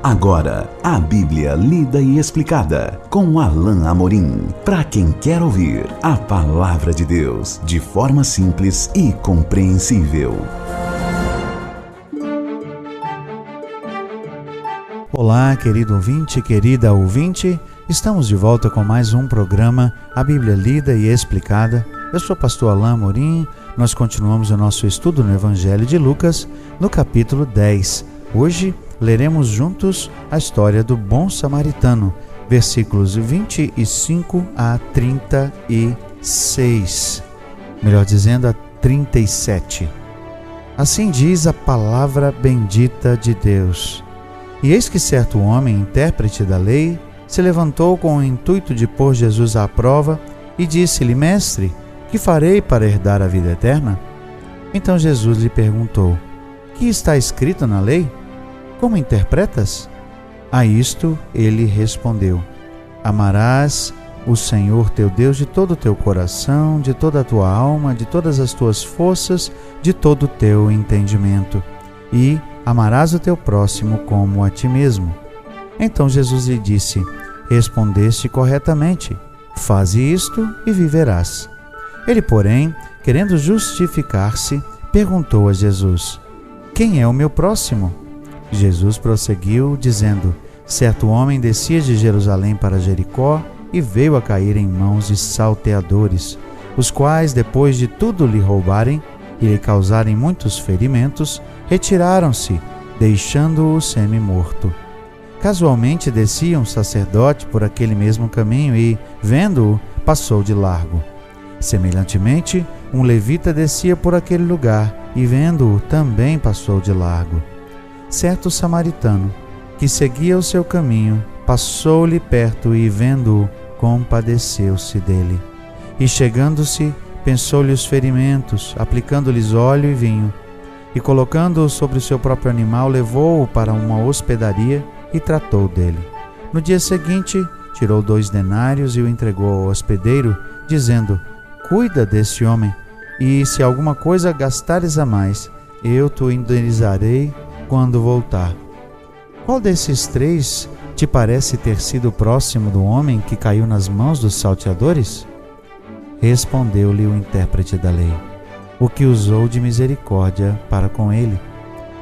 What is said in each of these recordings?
Agora, a Bíblia lida e explicada com Alain Amorim. Para quem quer ouvir a Palavra de Deus de forma simples e compreensível. Olá, querido ouvinte, querida ouvinte. Estamos de volta com mais um programa, a Bíblia lida e explicada. Eu sou o pastor Alain Amorim. Nós continuamos o nosso estudo no Evangelho de Lucas, no capítulo 10. Hoje, leremos juntos a história do bom samaritano, versículos 25 a 36. Melhor dizendo, a 37. Assim diz a palavra bendita de Deus. E eis que certo homem, intérprete da lei, se levantou com o intuito de pôr Jesus à prova e disse-lhe: Mestre, que farei para herdar a vida eterna? Então Jesus lhe perguntou: Que está escrito na lei? Como interpretas? A isto ele respondeu: Amarás o Senhor teu Deus de todo o teu coração, de toda a tua alma, de todas as tuas forças, de todo o teu entendimento, e amarás o teu próximo como a ti mesmo. Então Jesus lhe disse: Respondeste corretamente, faze isto e viverás. Ele, porém, querendo justificar-se, perguntou a Jesus: Quem é o meu próximo? Jesus prosseguiu, dizendo: Certo homem descia de Jerusalém para Jericó e veio a cair em mãos de salteadores, os quais, depois de tudo lhe roubarem e lhe causarem muitos ferimentos, retiraram-se, deixando-o semi-morto. Casualmente descia um sacerdote por aquele mesmo caminho e, vendo-o, passou de largo. Semelhantemente, um levita descia por aquele lugar e, vendo-o, também passou de largo. Certo samaritano, que seguia o seu caminho, passou-lhe perto e, vendo-o, compadeceu-se dele. E, chegando-se, pensou-lhe os ferimentos, aplicando-lhes óleo e vinho, e, colocando-o sobre o seu próprio animal, levou-o para uma hospedaria e tratou dele. No dia seguinte, tirou 2 denários e o entregou ao hospedeiro, dizendo: Cuida desse homem, e se alguma coisa gastares a mais, eu te indenizarei quando voltar. Qual desses 3 te parece ter sido próximo do homem que caiu nas mãos dos salteadores? Respondeu-lhe o intérprete da lei: O que usou de misericórdia para com ele.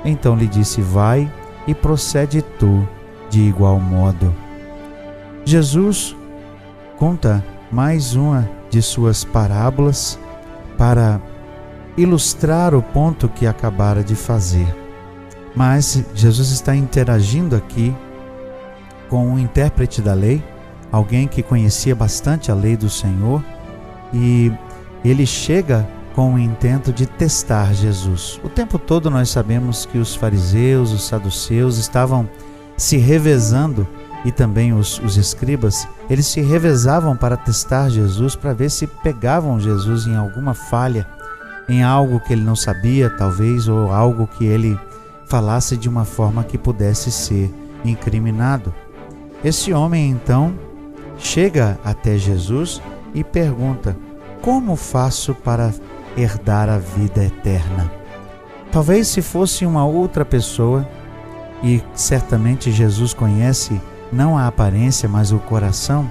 Então lhe disse: Vai e procede tu de igual modo. Jesus conta mais uma de suas parábolas para ilustrar o ponto que acabara de fazer. Mas Jesus está interagindo aqui com um intérprete da lei, alguém que conhecia bastante a lei do Senhor, e ele chega com o intento de testar Jesus. O tempo todo nós sabemos que os fariseus, os saduceus estavam se revezando, e também os escribas, eles se revezavam para testar Jesus, para ver se pegavam Jesus em alguma falha, em algo que ele não sabia, talvez, ou algo que ele falasse de uma forma que pudesse ser incriminado. Esse homem, então, chega até Jesus e pergunta: Como faço para herdar a vida eterna? Talvez se fosse uma outra pessoa, e certamente Jesus conhece não a aparência, mas o coração,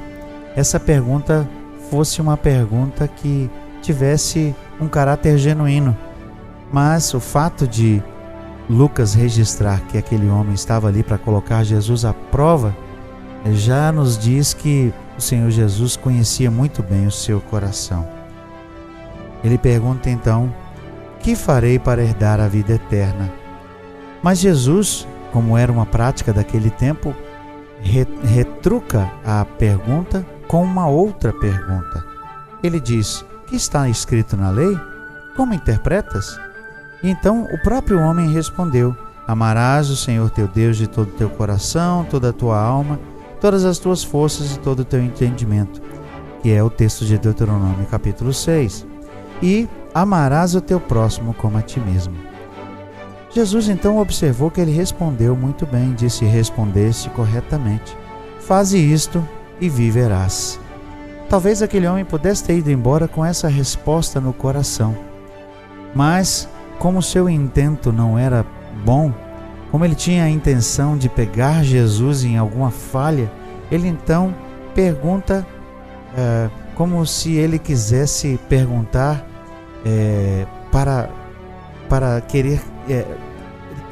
essa pergunta fosse uma pergunta que tivesse um caráter genuíno. Mas o fato de Lucas registrar que aquele homem estava ali para colocar Jesus à prova, já nos diz que o Senhor Jesus conhecia muito bem o seu coração. Ele pergunta então: Que farei para herdar a vida eterna? Mas Jesus, como era uma prática daquele tempo, retruca a pergunta com uma outra pergunta. Ele diz: Que está escrito na lei? Como interpretas? E então o próprio homem respondeu: Amarás o Senhor teu Deus de todo o teu coração, toda a tua alma, todas as tuas forças e todo o teu entendimento, que é o texto de Deuteronômio capítulo 6. E amarás o teu próximo como a ti mesmo. Jesus então observou que ele respondeu muito bem, disse: Respondeste corretamente, faze isto e viverás. Talvez aquele homem pudesse ter ido embora com essa resposta no coração, mas como seu intento não era bom, como ele tinha a intenção de pegar Jesus em alguma falha, ele então pergunta, como se ele quisesse perguntar para querer,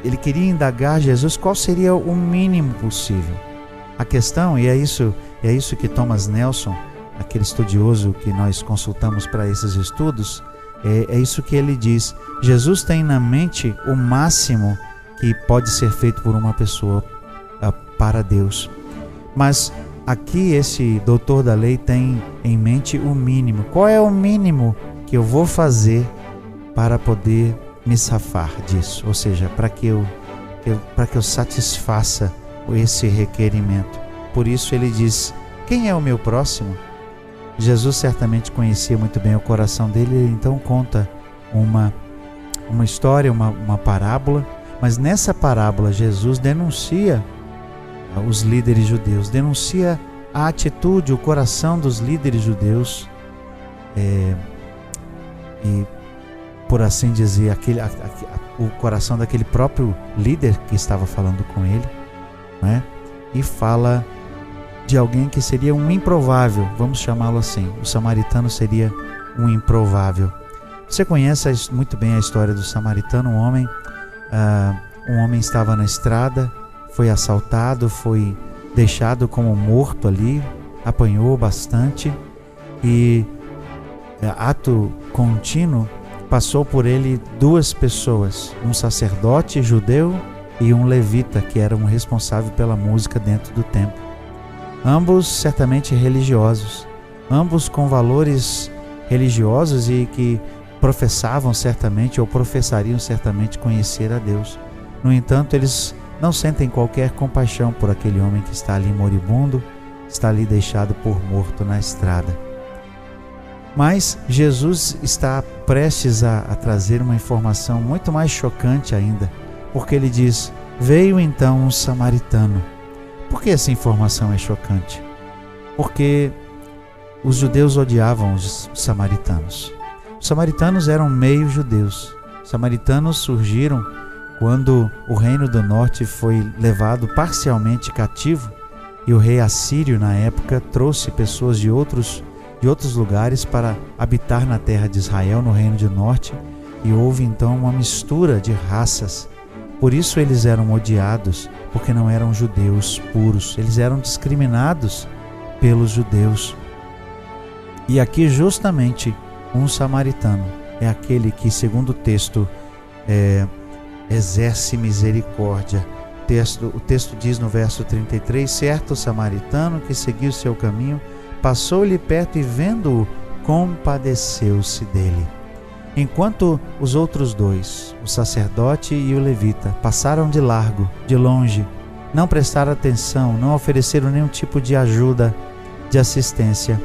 ele queria indagar Jesus qual seria o mínimo possível. A questão, e é isso que Thomas Nelson, aquele estudioso que nós consultamos para esses estudos, é isso que ele diz: Jesus tem na mente o máximo que pode ser feito por uma pessoa para Deus. Mas aqui esse doutor da lei tem em mente o mínimo. Qual é o mínimo que eu vou fazer para poder me safar disso? Ou seja, para que eu satisfaça esse requerimento. Por isso ele diz: quem é o meu próximo? Jesus certamente conhecia muito bem o coração dele, ele então conta uma história, uma parábola, mas nessa parábola Jesus denuncia os líderes judeus, denuncia a atitude, o coração dos líderes judeus, e por assim dizer, o coração daquele próprio líder que estava falando com ele, né? E fala de alguém que seria um improvável, vamos chamá-lo assim. O samaritano seria um improvável. Você conhece muito bem a história do samaritano. Um homem estava na estrada, foi assaltado, foi deixado como morto ali, apanhou bastante e ato contínuo passou por ele duas pessoas, um sacerdote judeu e um levita, que era um responsável pela música dentro do templo. Ambos certamente religiosos, ambos com valores religiosos e que professavam certamente ou professariam certamente conhecer a Deus. No entanto, eles não sentem qualquer compaixão por aquele homem que está ali moribundo, está ali deixado por morto na estrada. Mas Jesus está prestes a trazer uma informação muito mais chocante ainda, porque ele diz: veio então um samaritano. Por que essa informação é chocante? Porque os judeus odiavam os samaritanos. Os samaritanos eram meio judeus. Os samaritanos surgiram quando o reino do norte foi levado parcialmente cativo e o rei assírio na época trouxe pessoas de outros lugares para habitar na terra de Israel, no reino do norte, e houve então uma mistura de raças. Por isso eles eram odiados, porque não eram judeus puros, eles eram discriminados pelos judeus. E aqui justamente um samaritano é aquele que, segundo o texto, exerce misericórdia. O texto diz no verso 33: certo samaritano que seguiu seu caminho, passou-lhe perto e vendo-o, compadeceu-se dele. Enquanto os outros dois, o sacerdote e o levita, passaram de largo, de longe, não prestaram atenção, não ofereceram nenhum tipo de ajuda, de assistência,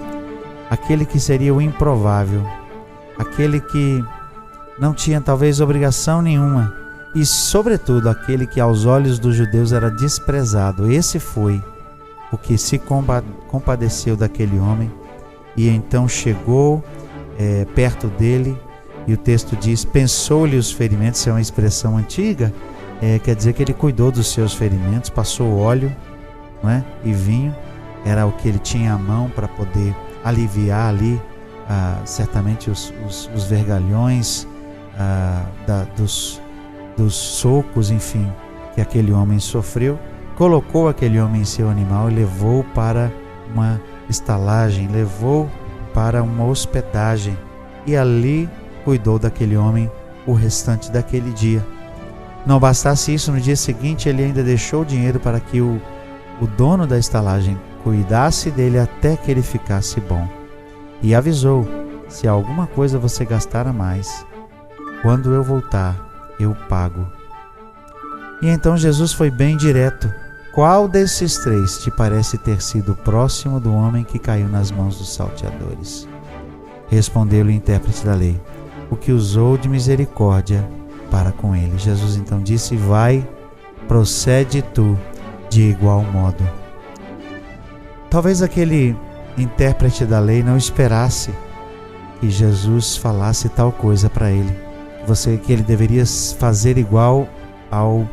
aquele que seria o improvável, aquele que não tinha talvez obrigação nenhuma, e sobretudo aquele que aos olhos dos judeus era desprezado, esse foi o que se compadeceu daquele homem e então chegou perto dele. E o texto diz: pensou-lhe os ferimentos. É uma expressão antiga, quer dizer que ele cuidou dos seus ferimentos, passou óleo, não é? E vinho, era o que ele tinha à mão para poder aliviar ali certamente os vergalhões dos socos, enfim, que aquele homem sofreu. Colocou aquele homem em seu animal e levou para uma estalagem, levou para uma hospedagem, e ali cuidou daquele homem o restante daquele dia. Não bastasse isso, no dia seguinte ele ainda deixou dinheiro para que o dono da estalagem cuidasse dele até que ele ficasse bom. E avisou: se alguma coisa você gastar a mais, quando eu voltar, eu pago. E então Jesus foi bem direto: qual desses três te parece ter sido próximo do homem que caiu nas mãos dos salteadores? Respondeu-lhe o intérprete da lei: o que usou de misericórdia para com ele. Jesus então disse: vai, procede tu de igual modo. Talvez aquele intérprete da lei não esperasse que Jesus falasse tal coisa para ele, que ele deveria fazer igual ao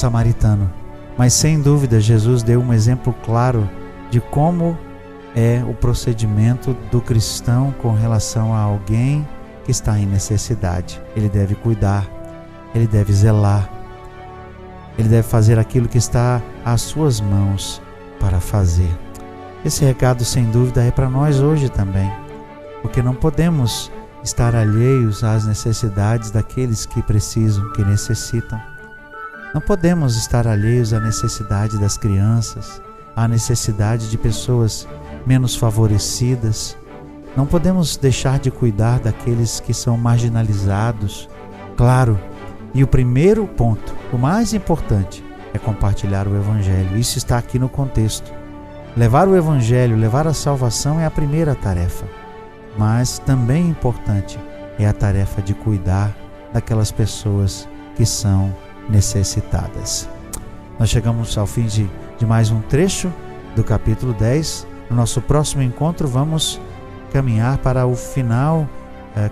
samaritano. Mas sem dúvida Jesus deu um exemplo claro de como é o procedimento do cristão com relação a alguém que está em necessidade. Ele deve cuidar, ele deve zelar, ele deve fazer aquilo que está às suas mãos para fazer. Esse recado, sem dúvida, é para nós hoje também, porque não podemos estar alheios às necessidades daqueles que precisam, que necessitam. Não podemos estar alheios à necessidade das crianças, à necessidade de pessoas menos favorecidas. Não podemos deixar de cuidar daqueles que são marginalizados. Claro, e o primeiro ponto, o mais importante, é compartilhar o Evangelho. Isso está aqui no contexto. Levar o Evangelho, levar a salvação é a primeira tarefa. Mas também importante é a tarefa de cuidar daquelas pessoas que são necessitadas. Nós chegamos ao fim de mais um trecho do capítulo 10. No nosso próximo encontro vamos caminhar para o final,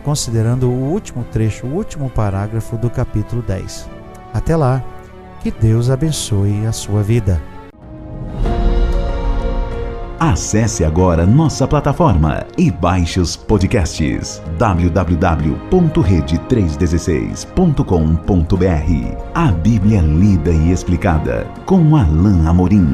considerando o último trecho, o último parágrafo do capítulo 10. Até lá, que Deus abençoe a sua vida. Acesse agora nossa plataforma e baixe os podcasts www.rede316.com.br. A Bíblia lida e explicada com Alain Amorim.